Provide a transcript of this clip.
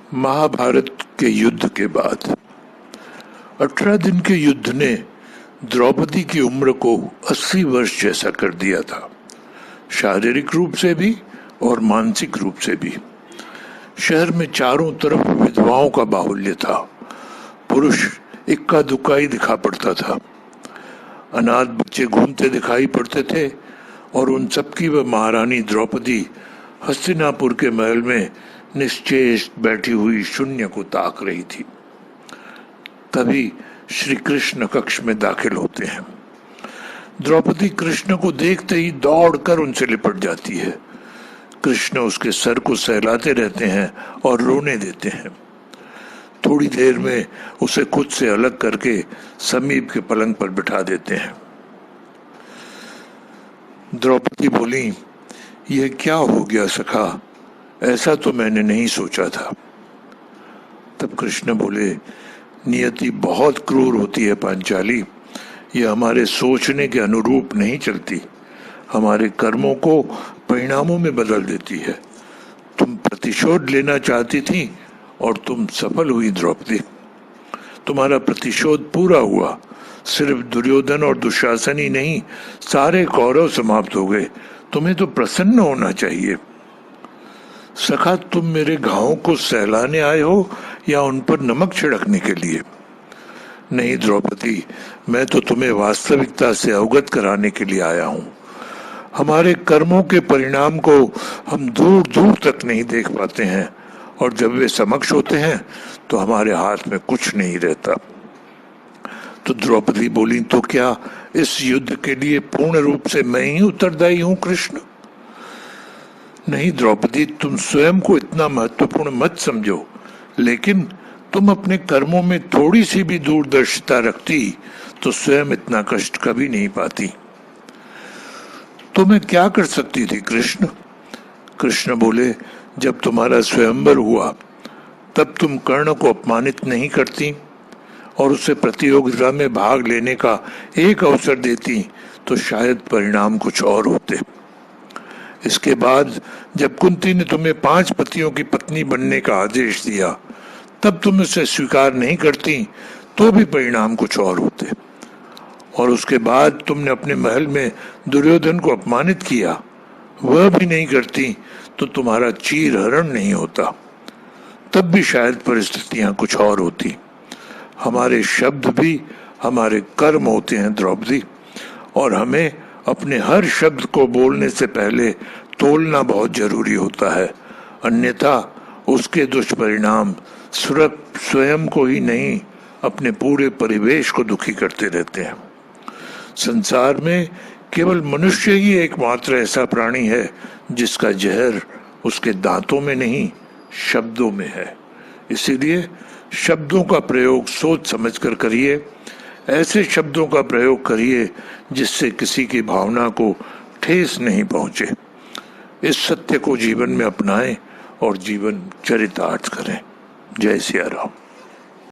महाभारत के युद्ध के बाद 18 दिन के युद्ध ने द्रौपदी की उम्र को 80 वर्ष जैसा कर दिया था, शारीरिक रूप से भी और मानसिक रूप से भी। शहर में चारों तरफ विधवाओं का बाहुल्य था। पुरुष इक्का दुक्का ही दिखा पड़ता था। अनाथ बच्चे घूमते दिखाई पड़ते थे और उन सबकी वह महारानी द्रौपदी हस्तिनापुर के महल में निश्चेष्ट बैठी हुई शून्य को ताक रही थी। तभी श्री कृष्ण कक्ष में दाखिल होते हैं। द्रौपदी कृष्ण को देखते ही दौड़कर उनसे लिपट जाती है। कृष्ण उसके सर को सहलाते रहते हैं और रोने देते हैं। थोड़ी देर में उसे खुद से अलग करके समीप के पलंग पर बिठा देते हैं। द्रौपदी बोली, यह क्या हो गया सखा, ऐसा तो मैंने नहीं सोचा था। तब कृष्ण बोले, नियति बहुत क्रूर होती है पांचाली, यह हमारे सोचने के अनुरूप नहीं चलती, हमारे कर्मों को परिणामों में बदल देती है। तुम प्रतिशोध लेना चाहती थी और तुम सफल हुई द्रौपदी। तुम्हारा प्रतिशोध पूरा हुआ। सिर्फ दुर्योधन और दुशासन ही नहीं, सारे कौरव समाप्त हो गए। तुम्हें तो प्रसन्न होना चाहिए। सखा, तुम मेरे घावों को सहलाने आए हो या उन पर नमक छिड़कने के लिए? नहीं द्रौपदी, मैं तो तुम्हें वास्तविकता से अवगत कराने के लिए आया हूं। हमारे कर्मों के परिणाम को हम दूर दूर तक नहीं देख पाते हैं और जब वे समक्ष होते हैं तो हमारे हाथ में कुछ नहीं रहता। तो द्रौपदी बोली, तो क्या इस युद्ध के लिए पूर्ण रूप से मैं ही उत्तरदायी हूं कृष्ण? नहीं द्रौपदी, तुम स्वयं को इतना महत्वपूर्ण मत समझो, लेकिन तुम अपने कर्मों में थोड़ी सी भी दूरदर्शिता रखती तो स्वयं इतना कष्ट कभी नहीं पाती। तो मैं क्या कर सकती थी कृष्ण? कृष्ण बोले, जब तुम्हारा स्वयंवर हुआ तब तुम कर्ण को अपमानित नहीं करती और उसे प्रतियोगिता में भाग लेने का एक अवसर देती तो शायद परिणाम कुछ और होते। इसके बाद जब कुंती ने तुम्हें 5 पतियों की पत्नी बनने का आदेश दिया तब तुम उसे स्वीकार नहीं करती तो भी परिणाम कुछ और होते। और उसके बाद तुमने अपने महल में दुर्योधन को अपमानित किया, वह भी नहीं करती तो तुम्हारा चीर हरण नहीं होता, तब भी शायद परिस्थितियां कुछ और होती। हमारे शब्द भी हमारे कर्म होते हैं द्रौपदी, और हमें अपने हर शब्द को बोलने से पहले तोलना बहुत जरूरी होता है, अन्यथा उसके दुष्परिणाम स्वयं को ही नहीं अपने पूरे परिवेश को दुखी करते रहते हैं। संसार में केवल मनुष्य ही एकमात्र ऐसा प्राणी है जिसका जहर उसके दांतों में नहीं, शब्दों में है। इसीलिए शब्दों का प्रयोग सोच समझकर करिए। ऐसे शब्दों का प्रयोग करिए जिससे किसी की भावना को ठेस नहीं पहुंचे। इस सत्य को जीवन में अपनाएं और जीवन चरितार्थ करें। जय सिया राम।